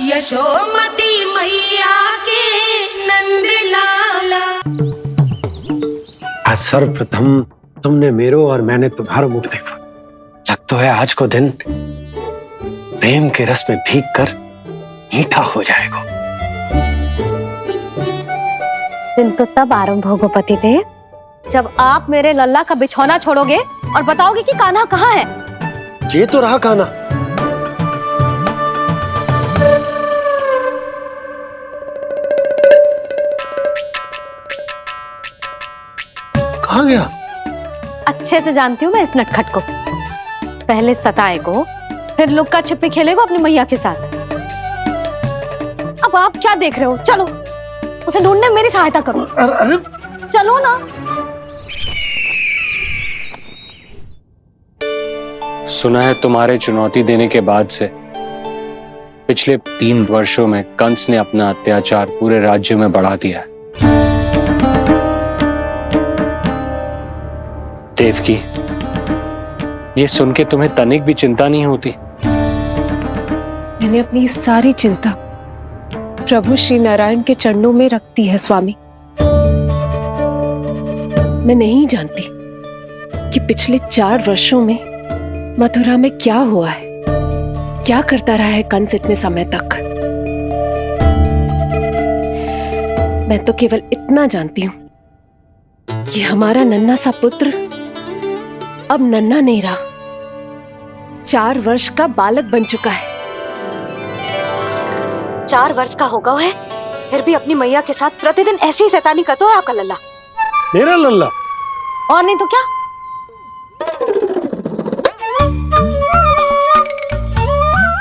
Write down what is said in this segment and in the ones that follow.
यशोमती मैया के नंद लाला। आज सर्वप्रथम तुमने मेरो और मैंने तुम्हारा मुख देखा। लग तो है आज को दिन प्रेम के रस में भीग कर मीठा हो जाएगा। दिन तो तब आरंभ होगा पतिदेव जब आप मेरे लल्ला का बिछौना छोड़ोगे और बताओगे कि कान्हा कहाँ है। ये तो रहा कान्हा। कहाँ गया? अच्छे से जानती हूँ मैं इस नटखट को। पहले सताएगो, फिर लुक्का छिपी खेलेगो अपनी मैया के साथ। अब आप क्या देख रहे हो? चलो उसे ढूंढने में मेरी सहायता करो। अरे चलो ना। सुना है तुम्हारे चुनौती देने के बाद से पिछले 3 वर्षों में कंस ने अपना अत्याचार पूरे राज्य में बढ़ा दिया है। देवकी, ये सुन के तुम्हें तनिक भी चिंता नहीं होती? मैंने अपनी सारी चिंता प्रभु श्री नारायण के चरणों में रख दी है स्वामी। मैं नहीं जानती कि पिछले 4 वर्षों में मथुरा में क्या हुआ है, क्या करता रहा है कंस इतने समय तक। मैं तो केवल इतना जानती हूं कि हमारा नन्हा सा पुत्र अब नन्हा नहीं रहा, 4 वर्ष का बालक बन चुका है। 4 वर्ष का होगा है, फिर भी अपनी मैया के साथ प्रतिदिन ऐसी ही शैतानी करता है आपका लल्ला। मेरा लल्ला? और नहीं तो क्या।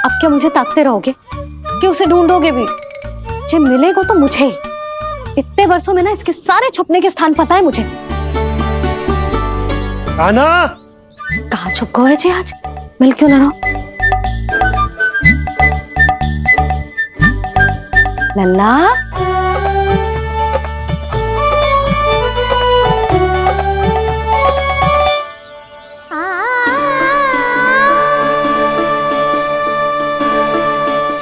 अब क्या मुझे ताकते रहोगे कि उसे ढूंढोगे भी? जे मिलेगा तो मुझे ही। इतने वर्षों में ना इसके सारे छुपने के स्थान पता है मुझे। कान्हा! कहाँ छुप गए जी आज? मिल क्यों ना रहो? लल्ला,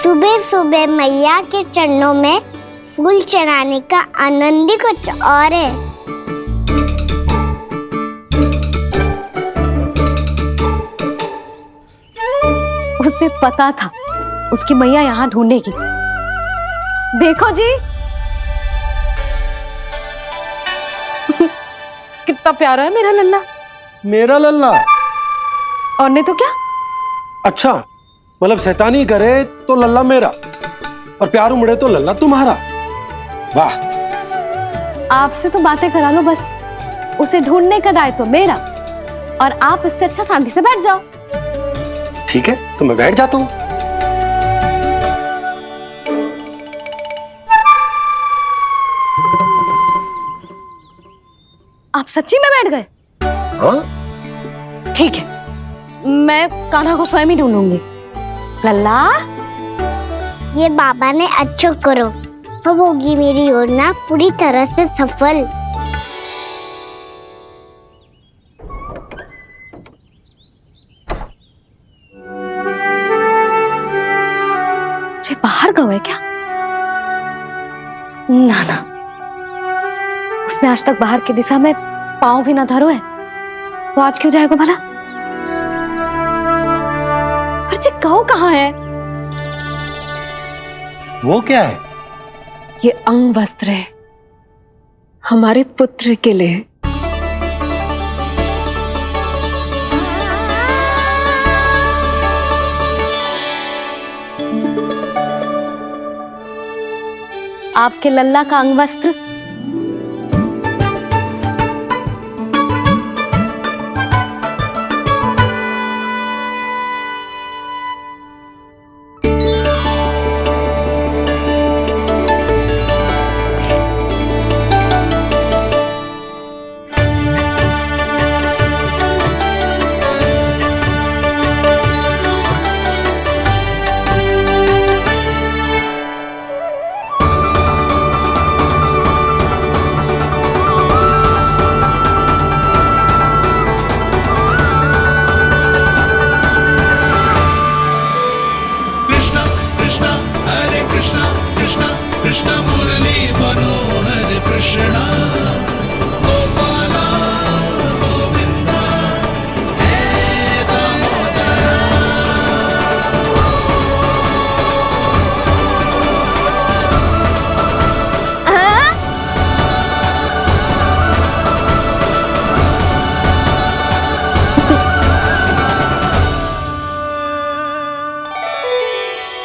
सुबह सुबह मैया के चरणों में फूल चढ़ाने का आनंद ही कुछ और है। उसे पता था उसकी मैया यहाँ ढूंढेगी। देखो जी कितना प्यारा है मेरा लल्ला। मेरा लल्ला? और नहीं तो क्या। अच्छा, मतलब शैतानी करे तो लल्ला मेरा और प्यार उमड़े तो लल्ला तुम्हारा। वाह! आपसे तो बातें करा लो बस, उसे ढूंढने का दायित्व मेरा। और आप इससे अच्छा शांति से बैठ जाओ। ठीक है, तो मैं बैठ जाता हूँ। आप सच्ची में बैठ गए? हाँ? ठीक है, मैं कान्हा को स्वयं ही ढूंढूंगी। लल्ला, ये बाबा ने अच्छा करो, अब होगी मेरी योजना पूरी तरह से सफल। जे बाहर गए क्या? ना ना, उसने आज तक बाहर की दिशा में पांव भी ना धरो है, तो आज क्यों जाएगा भला? पर जे गाँव कहाँ है? वो क्या है? ये अंग वस्त्र है हमारे पुत्र के लिए। आपके लल्ला का अंग वस्त्र।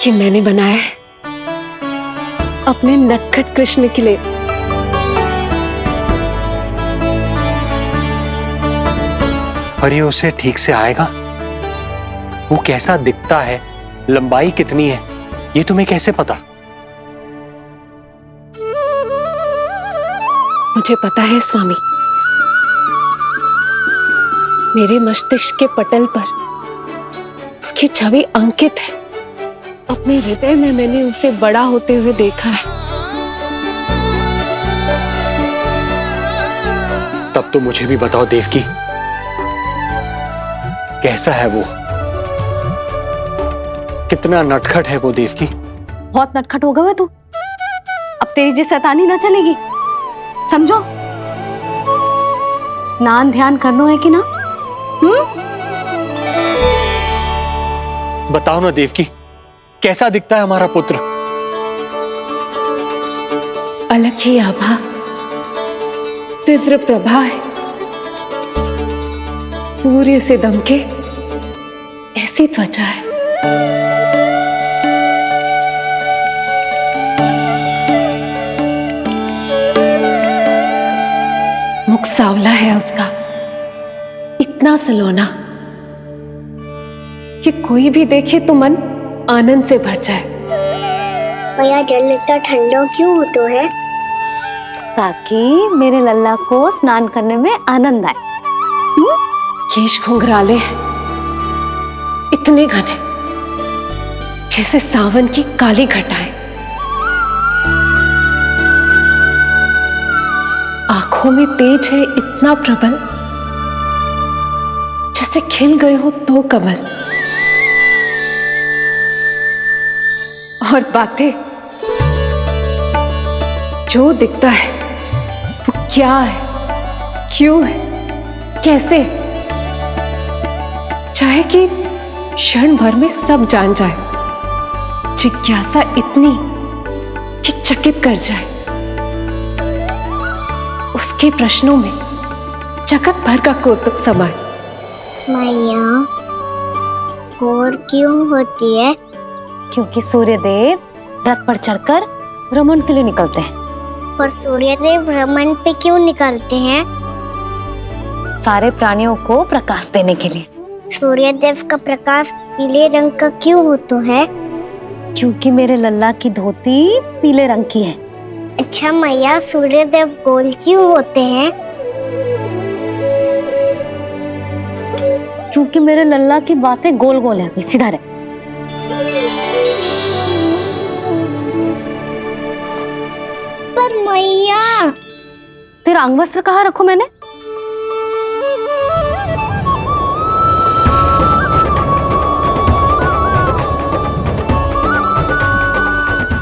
ये मैंने बनाया है अपने नटखट कृष्ण के लिए। पर ये उसे ठीक से आएगा? वो कैसा दिखता है, लंबाई कितनी है, ये तुम्हें कैसे पता? मुझे पता है स्वामी, मेरे मस्तिष्क के पटल पर उसकी छवि अंकित है। अपने हृदय में मैंने उसे बड़ा होते हुए देखा है। तब तो मुझे भी बताओ देवकी, कैसा है वो? कितना नटखट है वो देवकी? बहुत नटखट हो गए तू। अब तेरी जी शैतानी ना चलेगी, समझो। स्नान ध्यान करना है कि ना? बताओ ना देवकी, कैसा दिखता है हमारा पुत्र? अलग ही आभा, तीव्र प्रभा है। सूर्य से दमके ऐसी त्वचा है। मुख सांवला है उसका, इतना सलोना कि कोई भी देखे तो मन आनंद से भर जाए। भैया जल इतना ठंडा क्यों होता है? ताकि मेरे लल्ला को स्नान करने में आनंद आए। केश घुंघराले इतने घने जैसे सावन की काली घटाएं। आंखों में तेज है इतना प्रबल जैसे खिल गए हो दो कमल। और बातें, जो दिखता है वो क्या है, क्यों है, कैसे, चाहे कि क्षण भर में सब जान जाए। जिज्ञासा इतनी कि चकित कर जाए। उसके प्रश्नों में जगत भर का कौतुक समाए। मैया और क्यों होती है? क्योंकि सूर्यदेव रथ पर चढ़कर भ्रमण के लिए निकलते हैं। पर सूर्यदेव भ्रमण पे क्यों निकलते हैं? सारे प्राणियों को प्रकाश देने के लिए। सूर्यदेव का प्रकाश पीले रंग का क्यों होता है? क्योंकि मेरे लल्ला की धोती पीले रंग की है। अच्छा मैया, सूर्यदेव गोल क्यों होते हैं? क्योंकि मेरे लल्ला की बातें गोल गोल है, सीधा रहे। पर मैया, तेरा अंगवस्त्र कहाँ रखूं मैंने?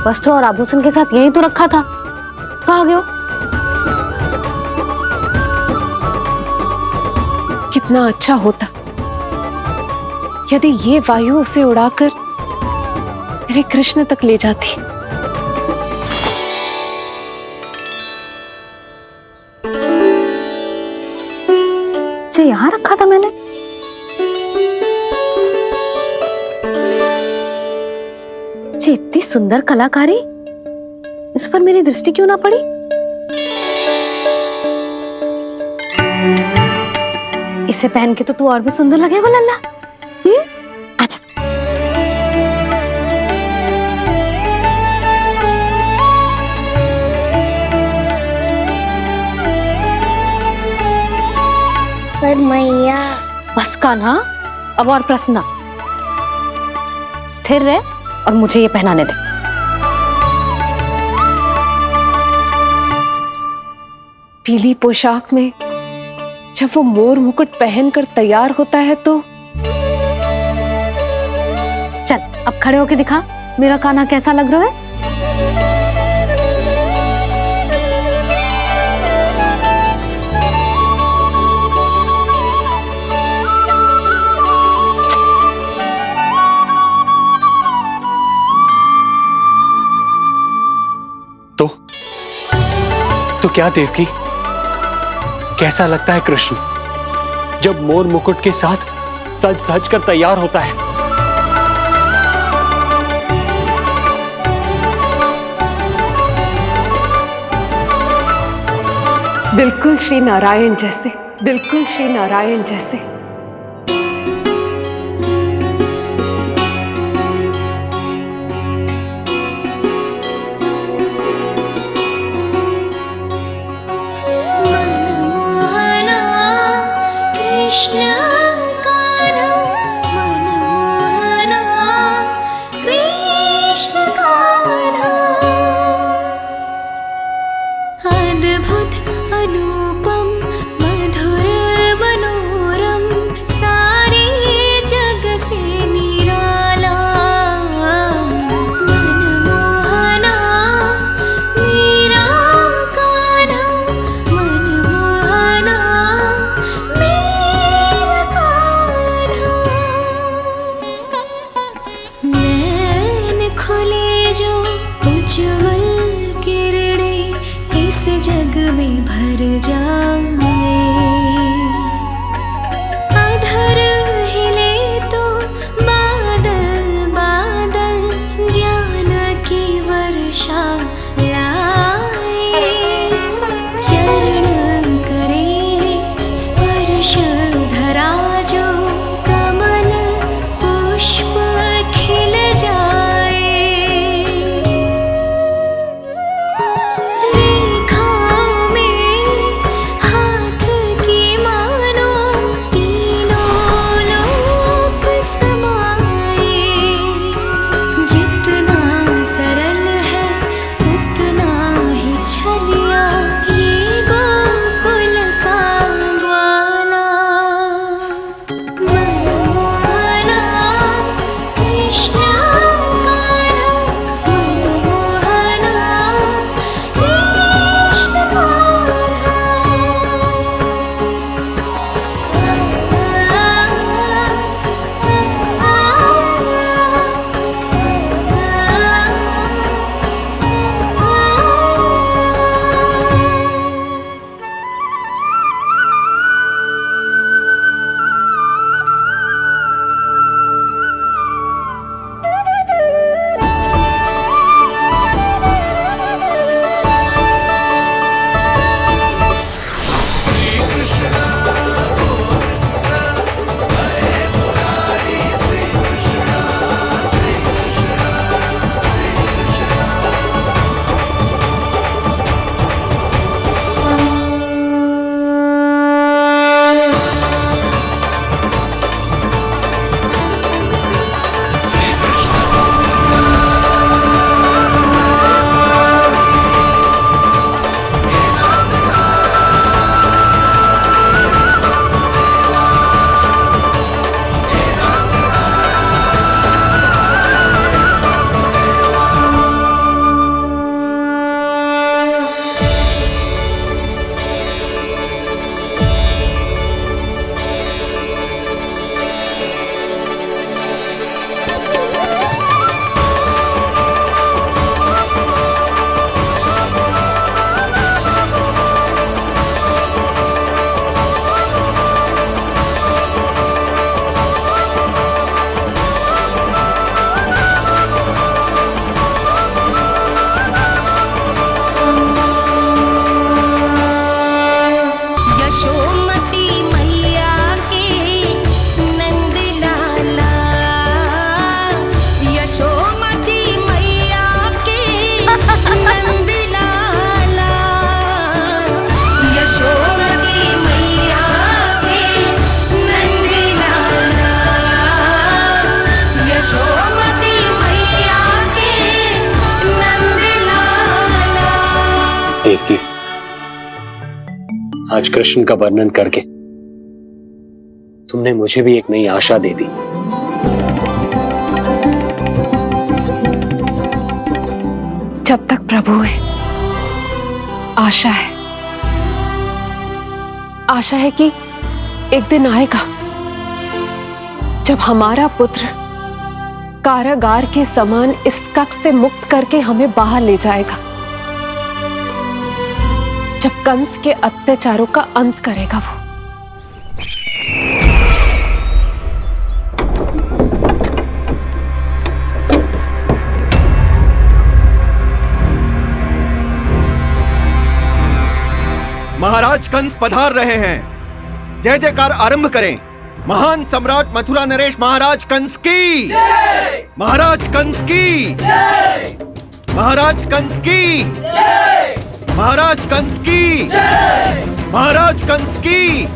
वस्त्र और आभूषण के साथ यही तो रखा था, कहाँ गए हो? कितना अच्छा होता यदि ये वायु उसे उड़ाकर तेरे कृष्ण तक ले जाती। ये यहाँ रखा था मैंने। ये इतनी सुंदर कलाकारी, इस पर मेरी दृष्टि क्यों ना पड़ी? इसे पहन के तो तू और भी सुंदर लगेगा लल्ला। आजा। पर मैया, बस कान्हा, अब और प्रश्न ना। स्थिर रह और मुझे ये पहनाने दे। पीली पोशाक में जब वो मोर मुकुट पहनकर तैयार होता है तो चल अब खड़े होके दिखा मेरा कान्हा कैसा लग रहा है। क्या देवकी? कैसा लगता है कृष्ण जब मोर मुकुट के साथ सज धज कर तैयार होता है? बिल्कुल श्री नारायण जैसे, बिल्कुल श्री नारायण जैसे। मनमोहना कृष्ण कान्हा, मनमोहना कृष्ण कान्हा। अद्भुत अनुपम मधुर मनोरम, सारे जग से निराला। मनमोहना मेरा कान्हा, मनमोहना मेरा कान्हा। नैन खुले जो उज्ज्वल किरणें इस जग में भर जाए। अधर हिले तो बादल बादल ज्ञान की वर्षा लाए। चरण करे स्पर्श धरा जो कमल पुष्प खिल जाए। रेखाओं में हाथ की मानो तीनों लोक समाए। जितना सरल है उतना ही छलिया ये गोकुल का ग्वाला। मनमोहना कृष्ण कान्हा, मनमोहना कृष्ण यशोमती मैया के नंद लाला। यशोमती मैया के नंद लाला। यशोमती मैया के नंद लाला। यशोमती मैया के नंद लाला। देवकी, आज कृष्ण का वर्णन करके तुमने मुझे भी एक नई आशा दे दी। जब तक प्रभु है आशा है। आशा है कि एक दिन आएगा जब हमारा पुत्र कारागार के समान इस कक्ष से मुक्त करके हमें बाहर ले जाएगा। जब कंस के अत्याचारों का अंत करेगा वो। महाराज कंस पधार रहे हैं। जय जयकार आरंभ करें। महान सम्राट मथुरा नरेश महाराज कंस की, महाराज कंस की, महाराज कंस की, महाराज कंस की, महाराज कंस की।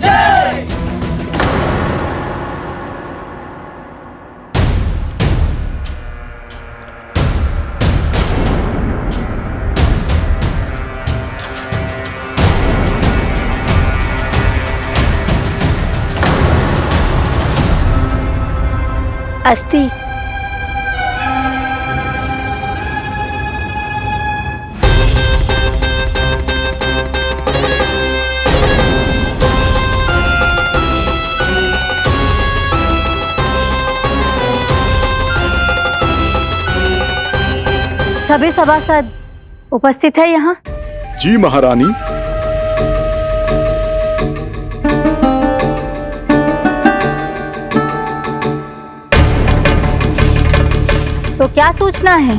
अस्ति। सभी सभासद उपस्थित है यहाँ। जी महारानी। तो क्या सूचना है?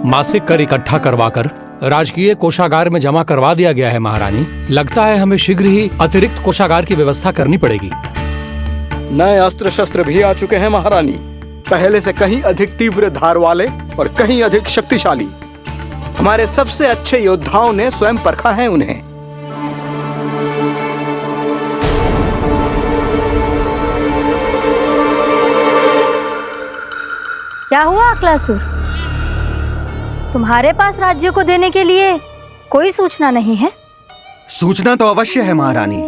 मासिक कर इकट्ठा करवाकर राजकीय कोषागार में जमा करवा दिया गया है महारानी। लगता है हमें शीघ्र ही अतिरिक्त कोषागार की व्यवस्था करनी पड़ेगी। नए अस्त्र शस्त्र भी आ चुके हैं महारानी, पहले से कहीं अधिक तीव्र धार वाले और कहीं अधिक शक्तिशाली। हमारे सबसे अच्छे योद्धाओं ने स्वयं परखा है उन्हें। क्या हुआ अक्लासुर? तुम्हारे पास राज्य को देने के लिए कोई सूचना नहीं है? सूचना तो अवश्य है महारानी,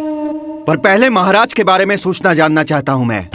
पर पहले महाराज के बारे में सूचना जानना चाहता हूं मैं।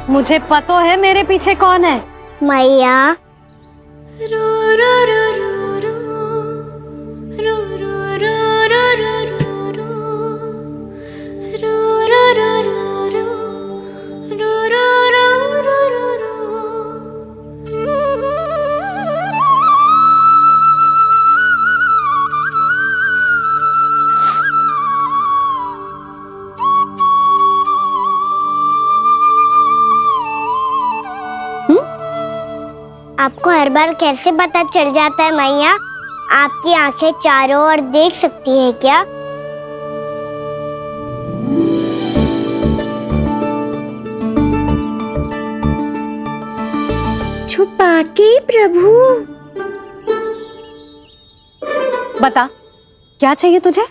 मुझे पता है मेरे पीछे कौन है। मैया। आपको हर बार कैसे पता चल जाता है मैया? आपकी आंखें चारों ओर देख सकती हैं क्या? छुपा के प्रभु। बता, क्या चाहिए तुझे?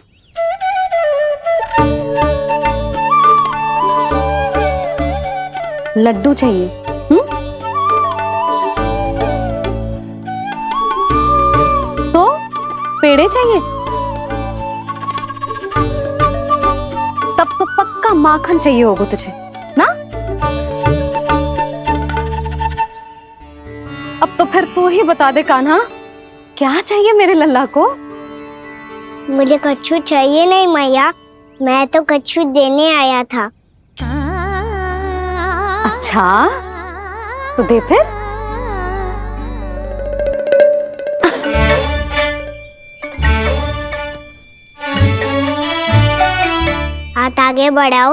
लड्डू चाहिए? तो पेड़े चाहिए? तब तो पक्का माखन चाहिए होगा तुझे ना? अब तो फिर तू ही बता दे कान्हा, क्या चाहिए मेरे लल्ला को? मुझे कच्छू चाहिए नहीं मैया, मैं तो कच्छू देने आया था। अच्छा, तो दे फिर। हाथ आगे बढ़ाओ।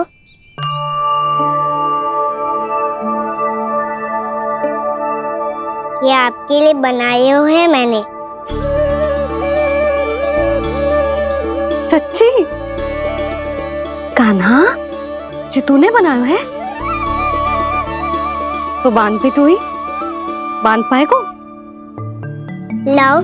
ये आपके लिए बनाए हुए हैं मैंने। सच्ची? कान्हा जी तूने बनाया है तो बांध भी तू ही बांध पाएगो? लाओ।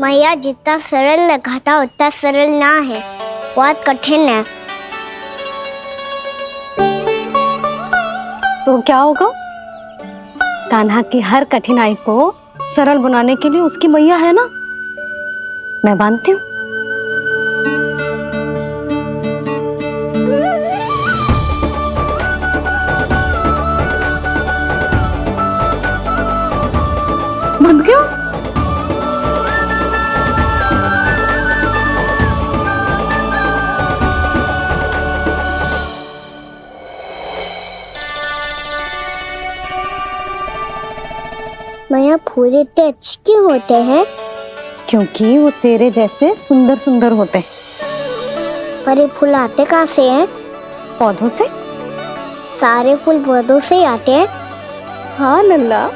मैया जितना सरल लगा था उतना सरल ना है, बहुत कठिन है। तो क्या होगा? कान्हा की हर कठिनाई को सरल बनाने के लिए उसकी मैया है ना, मैं बांधती हूँ। बंद क्यों? मैया फूल इतने अच्छे क्यों होते हैं? क्योंकि वो तेरे जैसे सुंदर सुंदर होते हैं। पर ये फूल आते कहाँ से हैं? पौधों से। सारे फूल पौधों से ही आते हैं? हाँ लल्ला।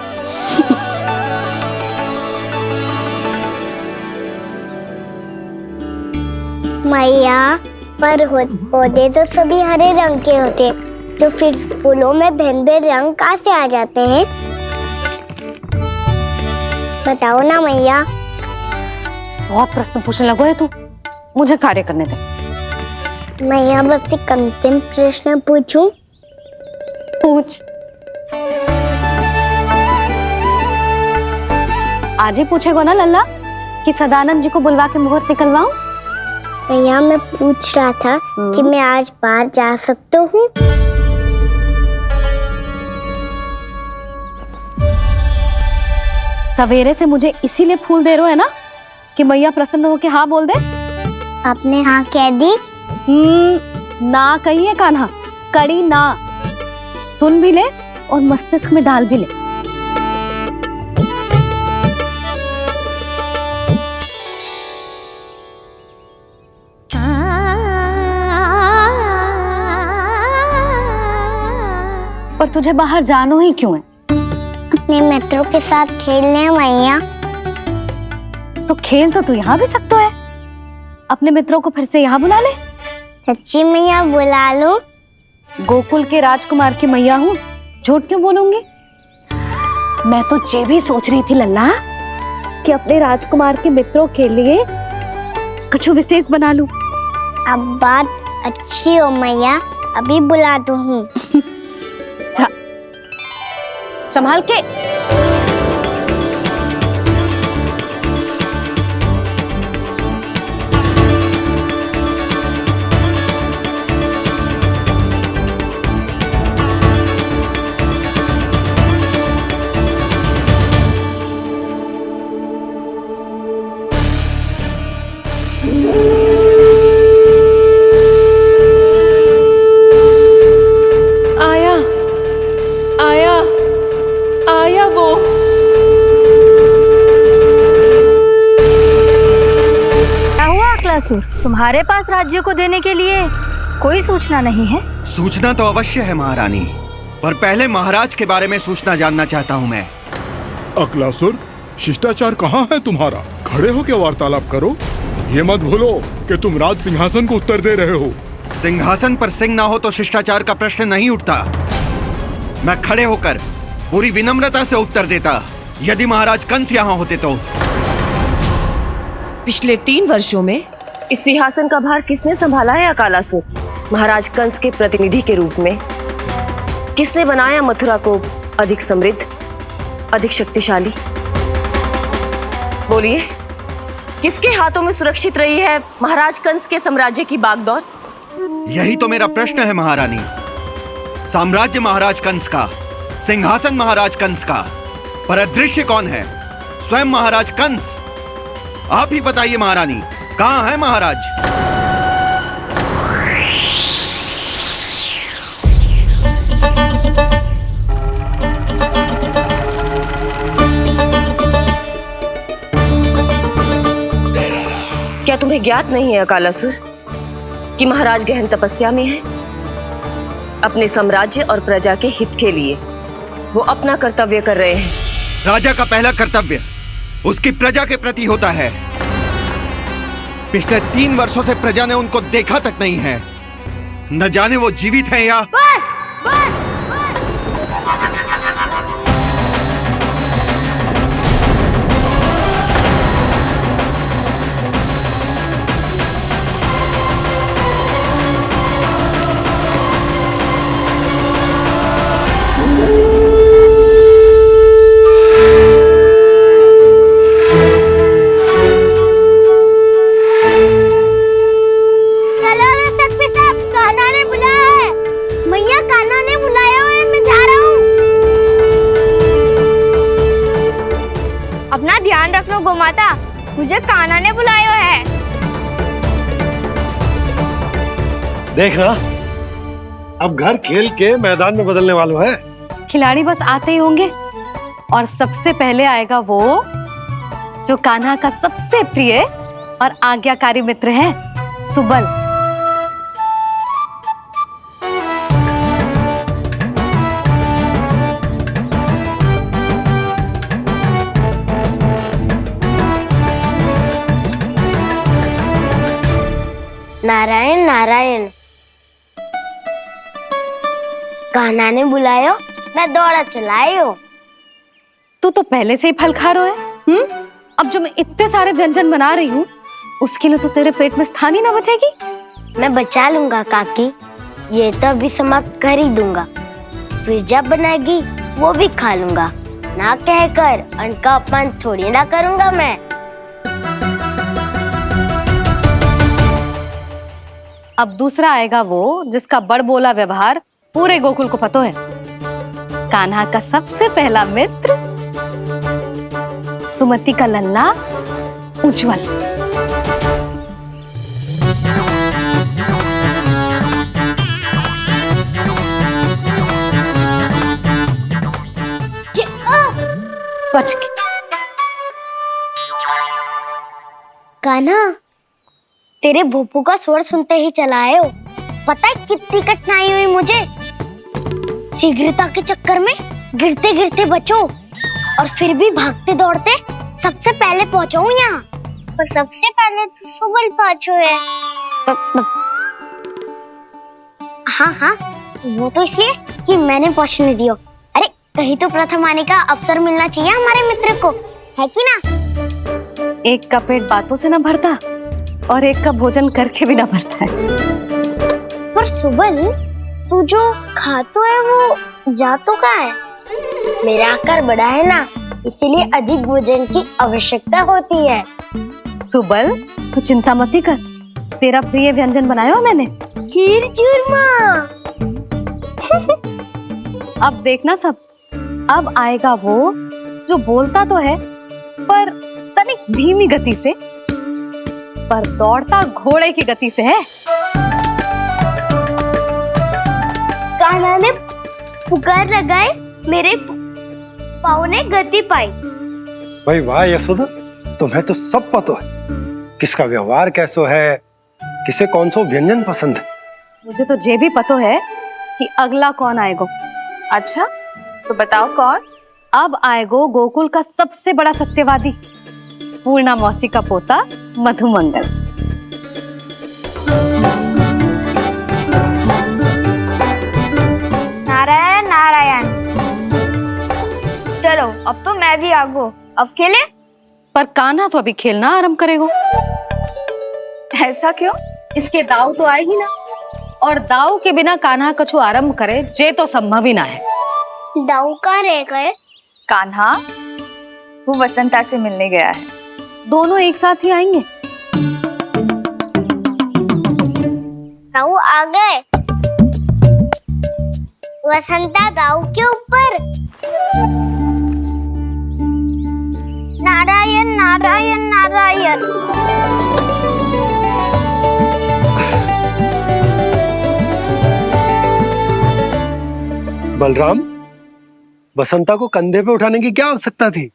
मैया पर पौधे तो सभी हरे रंग के होते हैं, तो फिर फूलों में भिन्न भिन्न रंग कहाँ से आ जाते हैं? बताओ ना मैया। बहुत प्रश्न पूछने लगो है तू, मुझे कार्य करने दे। मैया बस एक अंतिम प्रश्न पूछूं? पूछ। आज ही पूछेगो ना लल्ला कि सदानंद जी को बुलवा के मुहूर्त निकलवाऊं? मैया मैं पूछ रहा था कि मैं आज बाहर जा सकता हूँ? सवेरे से मुझे इसीलिए फूल दे रहे हो है ना कि मैया प्रसन्न हो के हाँ बोल दे। आपने हाँ कह दी? ना कहिए कान्हा, कड़ी ना। सुन भी ले और मस्तिष्क में डाल भी ले। पर तुझे बाहर जानो ही क्यों है? अपने मित्रों के साथ खेलने मैया। तो खेल तो तू यहाँ भी सकता है, अपने मित्रों को फिर से यहाँ बुला ले। सच्ची मैया बुला लो। गोकुल के राजकुमार की मैया हूँ, झूठ क्यों बोलूंगी? मैं तो ये भी सोच रही थी लल्ला कि अपने राजकुमार के मित्रों के लिए कुछ विशेष बना लूं। अब बात अच्छी हो मैया, अभी बुला दूँ। संभाल के। आया आया आया वो। क्या हुआ अक्लासुर, तुम्हारे पास राज्य को देने के लिए कोई सूचना नहीं है? सूचना तो अवश्य है महारानी, पर पहले महाराज के बारे में सूचना जानना चाहता हूँ मैं। अक्लासुर, शिष्टाचार कहाँ है तुम्हारा? खड़े हो के वार्तालाप करो। ये मत भूलो कि तुम राज सिंहासन को उत्तर दे रहे हो। सिंहासन पर सिंह ना हो तो शिष्टाचार का प्रश्न नहीं उठता। मैं खड़े होकर पूरी विनम्रता से उत्तर देता यदि महाराज कंस यहाँ होते तो। पिछले 3 वर्षों में इस सिंहासन का भार किसने संभाला है अकालासुर? महाराज कंस के प्रतिनिधि के रूप में किसने बनाया मथुरा को अधिक समृद्ध, अधिक शक्तिशाली? बोलिए, किसके हाथों में सुरक्षित रही है महाराज कंस के साम्राज्य की बागडोर? यही तो मेरा प्रश्न है महारानी। साम्राज्य महाराज कंस का, सिंहासन महाराज कंस का, पर अदृश्य कौन है? स्वयं महाराज कंस। आप ही बताइए महारानी, कहाँ है महाराज? तुम्हें ज्ञात नहीं है अकालासुर कि महाराज गहन तपस्या में है? अपने साम्राज्य और प्रजा के हित के लिए वो अपना कर्तव्य कर रहे हैं। राजा का पहला कर्तव्य उसकी प्रजा के प्रति होता है। पिछले 3 वर्षों से प्रजा ने उनको देखा तक नहीं है। न जाने वो जीवित हैं या बस बस चलो रे तख्ती साहब, कान्हा ने बुलाया है। मैया कान्हा ने बुलाया है, मैं जा रहा हूँ। अपना ध्यान रखना गोमाता, मुझे कान्हा ने बुलाया है। देखना, अब घर खेल के मैदान में बदलने वालों है। खिलाड़ी बस आते ही होंगे और सबसे पहले आएगा वो जो कान्हा का सबसे प्रिय और आज्ञाकारी मित्र है, सुबल। नारायण नारायण, कान्हा ने बुलायो, मैं दौड़ा चलायो। तू तो पहले से ही फल खा रहा है। अब जो मैं इतने सारे व्यंजन बना रही हूँ उसके लिए तो तेरे पेट में स्थान ही ना बचेगी। मैं बचा लूंगा काकी, ये तो अभी समाप्त कर ही दूंगा। फिर जब बनाएगी वो भी खा लूंगा। ना कहकर अन्न का अपमान थोड़ी ना करूंगा मैं। अब दूसरा आएगा वो जिसका बड़बोला व्यवहार पूरे गोकुल को पता है, कान्हा का सबसे पहला मित्र, सुमति का लल्ला उज्जवल। बच के। कान्हा, तेरे भोपू का स्वर सुनते ही चला आए हो। पता है कितनी कठिनाई हुई मुझे। शीघ्रता के चक्कर में गिरते गिरते बचो और फिर भी भागते दौड़ते सबसे पहले पहुंचा हूं यहाँ। पर सबसे पहले तो सुबल पहुंचो है। हाँ हाँ, वो तो इसलिए कि मैंने पहुंचने दियो। अरे कहीं तो प्रथम आने का अवसर मिलना चाहिए हमारे मित्र को, है कि ना? एक का पेट बातों से ना भरता और एक का भोजन करके भी ना भरता है। पर सुबल, तू जो खातो है वो जातो का है। मेरा आकार बड़ा है ना, इसीलिए अधिक भोजन की आवश्यकता होती है। सुबल, तू चिंता मत कर, तेरा प्रिय व्यंजन बनाया हो मैंने, खीर चूरमा। अब देखना सब, अब आएगा वो जो बोलता तो है पर तनिक धीमी गति से, पर दौड़ता घोड़े की गति से है। कान्हा ने पुकार लगाए, मेरे पाँव ने गति पाई। भाई वाह यशोदा, तुम्हें तो सब पता है किसका व्यवहार कैसो है, किसे कौन सा व्यंजन पसंद है। मुझे तो ये भी पता है कि अगला कौन आएगा। अच्छा, तो बताओ कौन? अब आएगो गोकुल का सबसे बड़ा सत्यवादी, पूर्णा मौसी का पोता मधुमंगल। नारायण नारायण। चलो अब तो मैं भी आगो, अब खेले। पर कान्हा तो अभी खेलना आरंभ करेगो। ऐसा क्यों? इसके दाव तो आएगी ना, और दाव के बिना कान्हा कछु आरंभ करे जे तो संभव ही ना है। दाऊ कहाँ रह गए? कान्हा वो वसंता से मिलने गया है। दोनों एक साथ ही आएंगे। दाऊ आ गए। वसंता दाऊ के ऊपर। नारायण नारायण नारायण। बलराम, बसंता को कंधे पे उठाने की क्या आवश्यकता थी?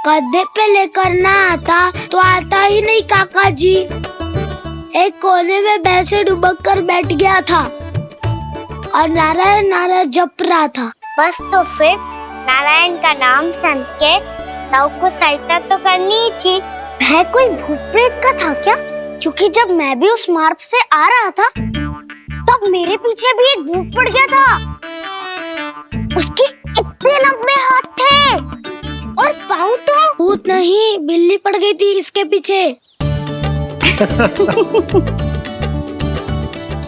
कंधे पे लेकर ना आता तो आता ही नहीं काका जी। एक कोने में वैसे डुबक कर बैठ गया था और नारायण नारायण जप रहा था। बस तो फिर नारायण का नाम सुन के लव को सहायता तो करनी ही थी। वह कोई भूत प्रेत का था क्या? क्योंकि जब मैं भी उस मार्ग से आ रहा था तब मेरे पीछे भी एक भूत पड़ गया था। उसके इतने लंबे हाथ थे और पाँव तो भूत नहीं, बिल्ली पड़ गई थी इसके पीछे।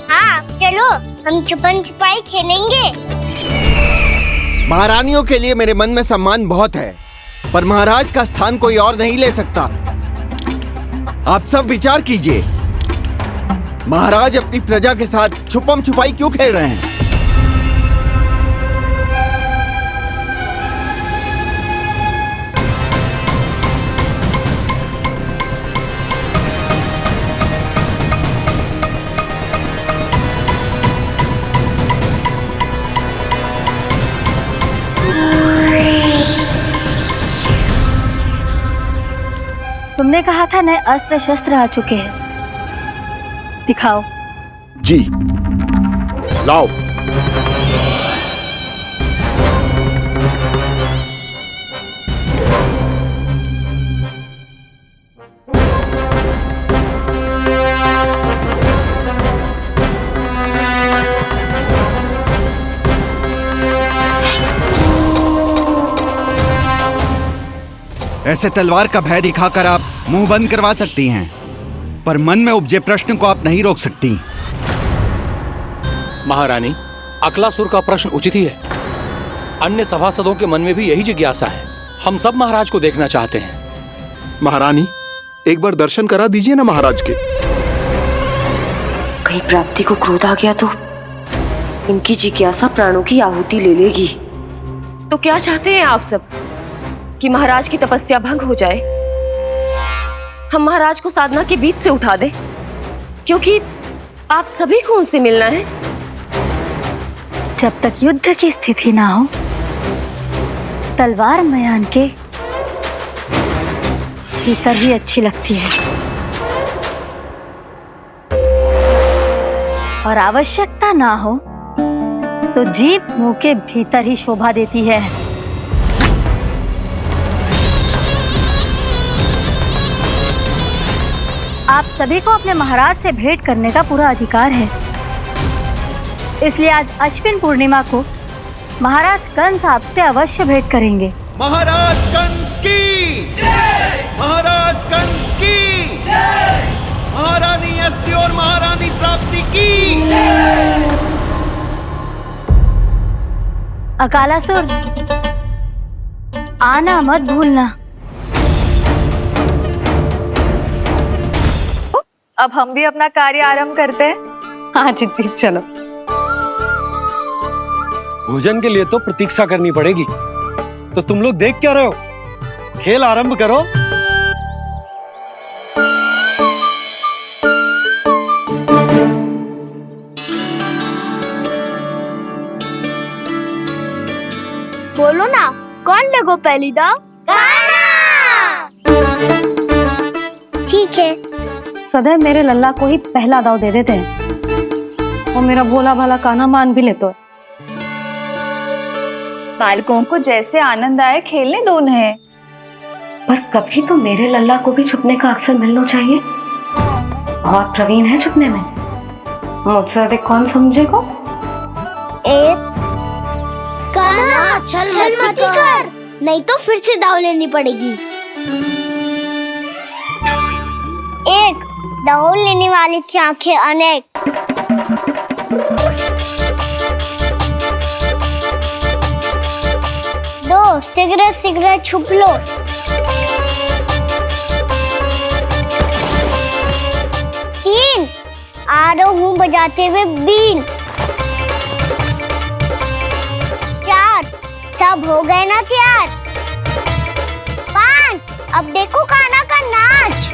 हाँ चलो हम छुपन छुपाई खेलेंगे। महारानियों के लिए मेरे मन में सम्मान बहुत है, पर महाराज का स्थान कोई और नहीं ले सकता। आप सब विचार कीजिए, महाराज अपनी प्रजा के साथ छुपम छुपाई क्यों खेल रहे हैं? तुमने कहा था नए अस्त्र शस्त्र आ चुके हैं, दिखाओ। जी लाओ। ऐसे तलवार का भय दिखाकर आप मुंह बंद करवा सकती हैं, पर मन में उपजे प्रश्न को आप नहीं रोक सकती। महारानी, अकलासुर का प्रश्न उचित ही है। अन्य सभासदों के मन में भी यही जिज्ञासा है। हम सब महाराज को देखना चाहते हैं। महारानी, एक बार दर्शन करा दीजिए ना महाराज के। कहीं प्राप्ति को क्रोध आ गया तो इनकी जिज्ञासा प्राणों की आहुति ले लेगी। तो क्या चाहते हैं आप सब, कि महाराज की तपस्या भंग हो जाए? हम महाराज को साधना के बीच से उठा दें? क्योंकि आप सभी को उनसे मिलना है। जब तक युद्ध की स्थिति ना हो, तलवार मयान के भीतर ही अच्छी लगती है और आवश्यकता ना हो तो जीभ मुंह के भीतर ही शोभा देती है। आप सभी को अपने महाराज से भेंट करने का पूरा अधिकार है। इसलिए आज अश्विन पूर्णिमा को महाराज कंस आपसे अवश्य भेंट करेंगे। महाराज कंस की जय! महाराज कंस की जय! महारानी अस्ति और महारानी प्राप्ति की जय! अकालासुर, आना मत भूलना। अब हम भी अपना कार्य आरंभ करते हैं। हाँ जी चलो। भोजन के लिए तो प्रतीक्षा करनी पड़ेगी, तो तुम लोग देख क्या रहे हो? खेल आरंभ करो। बोलो ना, कौन लगो पहली दाव? ठीक है। सदैव मेरे लल्ला को ही पहला दाव दे देते हैं और मेरा भोला भाला कान्हा मान भी लेते हैं। बालकों को जैसे आनंद आए खेलने दो उन्हें। पर कभी तो मेरे लल्ला को भी छुपने का अवसर मिलना चाहिए। बहुत प्रवीण है छुपने में, मुझसे अधिक कौन समझेगा? कान्हा, छल मत कर, नहीं तो फिर से दाव लेनी पड़ेगी। एक दाव लेने वाली की आंखें अनेक। दो, शीघ्र शीघ्र छुप लो। तीन, आ रहा हूँ बजाते हुए बीन। चार, सब हो गए ना तैयार? पांच, अब देखो कान्हा का नाच।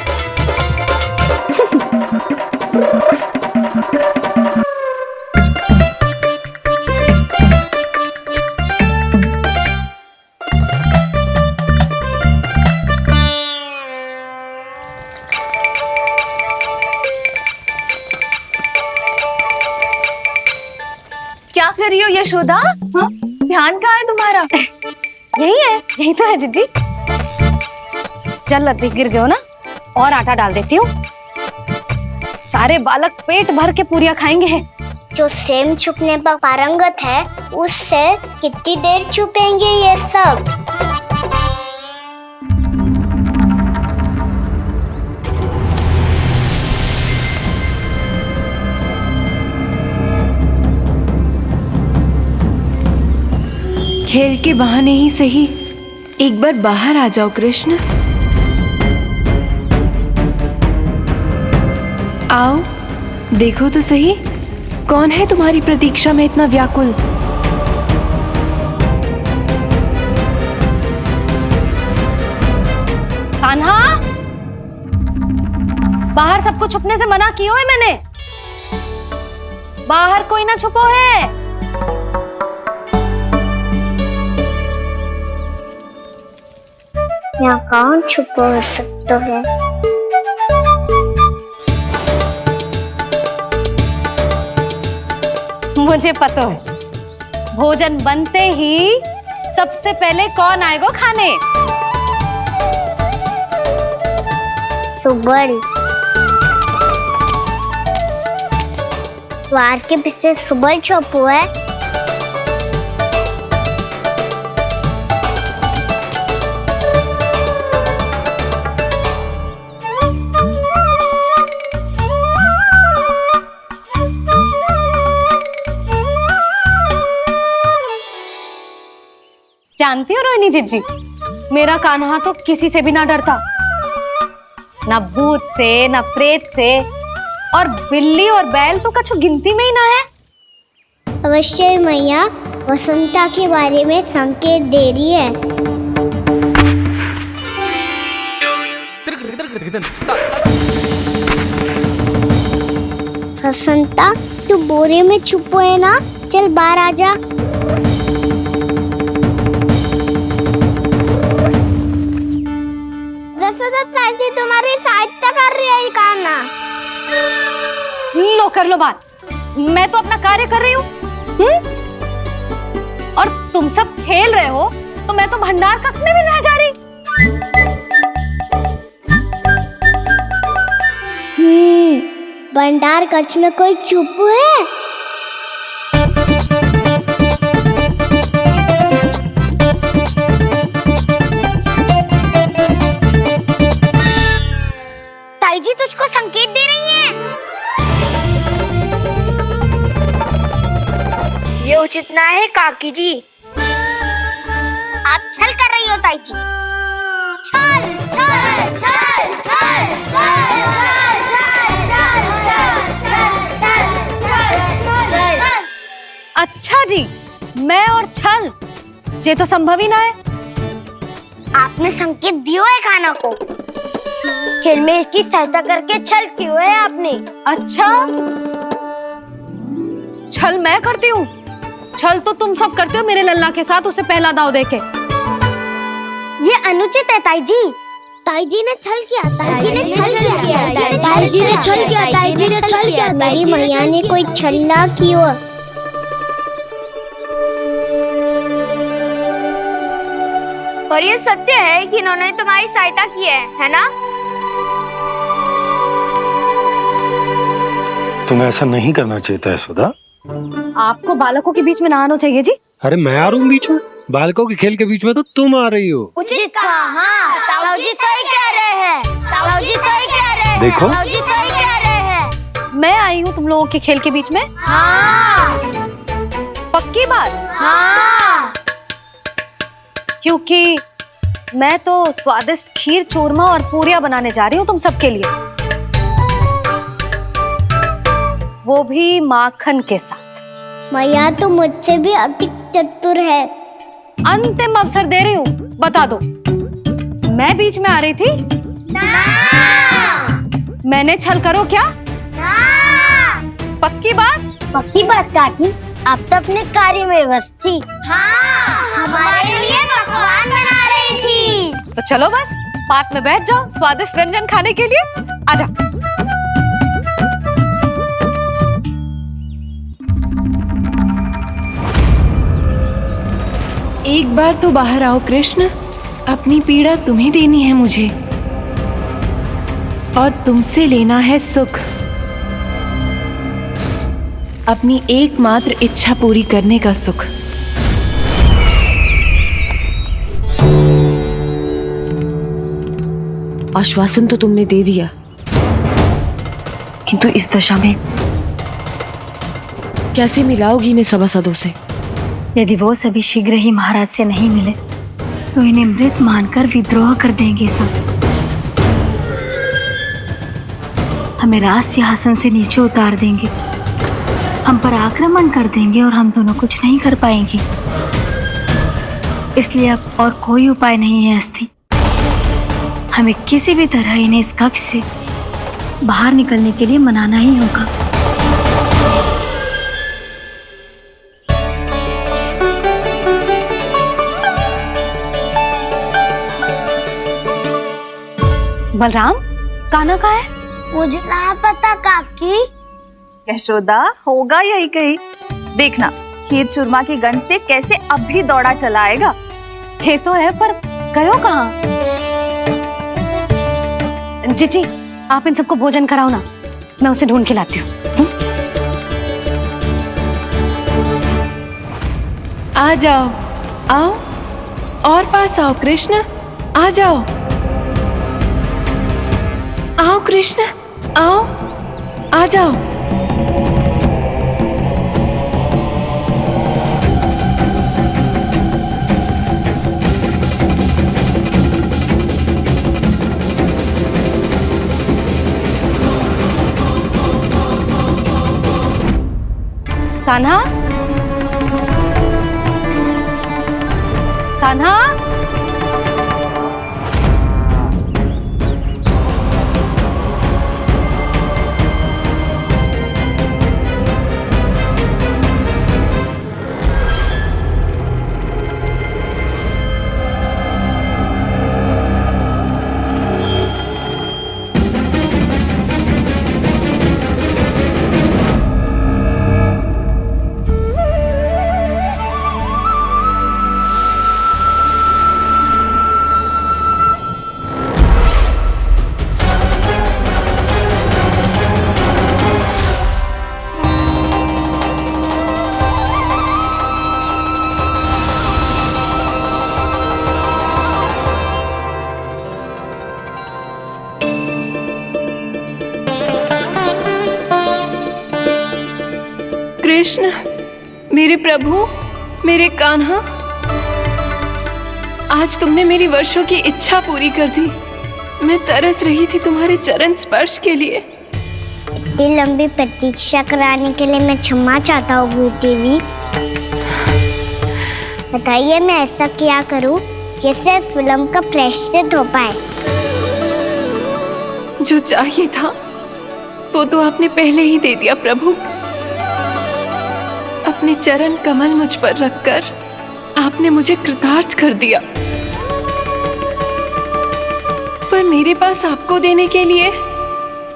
यशोदा, हाँ? ध्यान कहाँ है तुम्हारा? यही तो है जीजी। चल लती, गिर गए हो ना, और आटा डाल देती हूँ। सारे बालक पेट भर के पूरियां खाएंगे। जो सेम छुपने पर पारंगत है, उससे कितनी देर छुपेंगे ये सब? खेल के बहाने ही सही एक बार बाहर आ जाओ कृष्ण। आओ, देखो तो सही, कौन है तुम्हारी प्रतीक्षा में इतना व्याकुल? कान्हा, बाहर सबको छुपने से मना किया है मैंने। बाहर कोई ना छुपो है। यहाँ कौन छुपा हो सकता है? मुझे पता है, भोजन बनते ही सबसे पहले कौन आएगा खाने? सुबल। द्वार के पीछे सुबल छुपा है। जानती हो रोहिणी जीजी, मेरा कान्हा तो किसी से भी ना डरता, ना भूत से, ना प्रेत से, और बिल्ली और बैल तो कछु गिनती में ही ना है। अवश्य मैया, वसंता के बारे में संकेत दे रही है। वसंता, तू बोरे में छुपो है ना? चल बाहर आ जा। तुम्हारी सहायता कर रही है कान्हा। लो कर लो बात, मैं तो अपना कार्य कर रही हूँ। और तुम सब खेल रहे हो तो मैं तो भंडार कक्ष में भी नहीं जा रही। भंडार कक्ष में कोई चुप है? ताई जी तुझको संकेत दे रही हैं। ये उचित ना है काकी जी। आप छल कर रही हो ताई जी। छल छल छल छल छल छल। अच्छा जी, मैं और छल, ये तो संभव ही ना है। आपने संकेत दियो है कान्हा को। खेल में इसकी सहायता करके छल क्यों है आपने? अच्छा, छल मैं करती हूँ? छल तो तुम सब करते हो मेरे लल्ला के साथ, उसे पहला दाव देके। ये अनुचित है ताई जी। ताई जी ने छल किया, ताई जी ने छल किया, ताई जी ने छल किया, ताई जी ने छल किया। मेरी मैया ने कोई छल ना किया। और ये सत्य है कि इन्होंने तुम्हारी सहायता की है ना? तुम्हें ऐसा नहीं करना चाहिए था यशोदा। आपको बालकों के बीच में ना आना चाहिए जी। अरे मैं आ रहा हूँ बीच में? बालकों के खेल के बीच में तो तुम आ रही हो। उचित कहा। हाँ, ताऊ जी सही कह रहे हैं। ताऊ जी सही कह रहे हैं। देखो, ताऊ जी सही कह रहे हैं। मैं आई हूँ तुम लोगों के खेल के बीच में। हाँ। पक्की बात? हाँ। क्योंकि मैं तो स्वादिष्ट खीर, चूरमा और पूरियां बनाने जा रही हूँ तुम सबके लिए, वो भी माखन के साथ। मैया तो मुझसे भी अधिक चतुर है। अंतिम अवसर दे रही हूँ, बता दो, मैं बीच में आ रही थी? ना। मैंने छल करो क्या? ना। पक्की बात? पक्की बात काकी, आप तो अपने कार्य में व्यस्त थी। हाँ, हमारे लिए पकवान बना रही थी। तो चलो बस पात में बैठ जाओ स्वादिष्ट व्यंजन खाने के लिए। आजा। एक बार तो बाहर आओ कृष्ण, अपनी पीड़ा तुम्हें देनी है मुझे और तुमसे लेना है सुख। अपनी एकमात्र इच्छा पूरी करने का सुख। आश्वासन तो तुमने दे दिया, किंतु इस दशा में कैसे मिलाओगी इन्हें सभासदों से? यदि वो सभी शीघ्र ही महाराज से नहीं मिले तो इन्हें मृत मानकर विद्रोह कर देंगे सब। हमें राज सिंहासन से नीचे उतार देंगे, हम पर आक्रमण कर देंगे और हम दोनों कुछ नहीं कर पाएंगे। इसलिए अब और कोई उपाय नहीं है अस्थि। हमें किसी भी तरह इन्हें इस कक्ष से बाहर निकलने के लिए मनाना ही होगा। बलराम, कान्हा कहाँ है? मुझे ना पता काकी। यशोदा, होगा यही कहीं। देखना खीर चूरमा की गंध से कैसे अब भी दौड़ा चला आएगा। छे तो है पर गयो कहाँ? जीजी, आप इन सबको भोजन कराओ ना, मैं उसे ढूंढ के लाती हूँ। आ जाओ, आओ और पास आओ कृष्ण, आ जाओ। आओ कृष्ण, आओ, आ जाओ। कान्हा, कान्हा, कृष्ण, मेरे प्रभु, मेरे कान्हा, आज तुमने मेरी वर्षों की इच्छा पूरी कर दी। मैं तरस रही थी तुम्हारे चरण स्पर्श के लिए। इतनी लंबी प्रतीक्षा कराने के लिए मैं क्षमा चाहता हूँ देवी। बताइए मैं ऐसा क्या करूँ जिससे इस फिल्म का प्रायश्चित हो पाए? जो चाहिए था वो तो आपने पहले ही दे दिया प्रभु। अपने चरण कमल मुझ पर रखकर आपने मुझे कृतार्थ कर दिया। पर मेरे पास आपको देने के लिए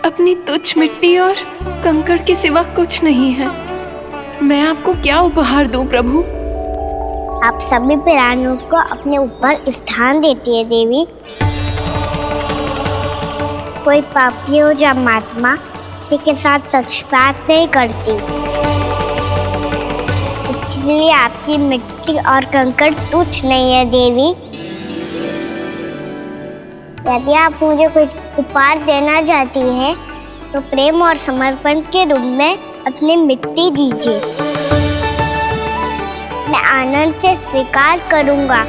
अपनी तुच्छ मिट्टी और कंकड़ के सिवा कुछ नहीं है। मैं आपको क्या उपहार दूं प्रभु? आप सभी प्राणियों को अपने ऊपर स्थान देती है देवी। कोई पापी हो या महात्मा, किसी के साथ पक्षपात नहीं करती। इसलिए आपकी मिट्टी और कंकड़ तुच्छ नहीं है देवी। यदि आप मुझे कोई उपहार देना चाहती हैं, तो प्रेम और समर्पण के रूप में अपनी मिट्टी दीजिए। मैं आनंद से स्वीकार करूंगा।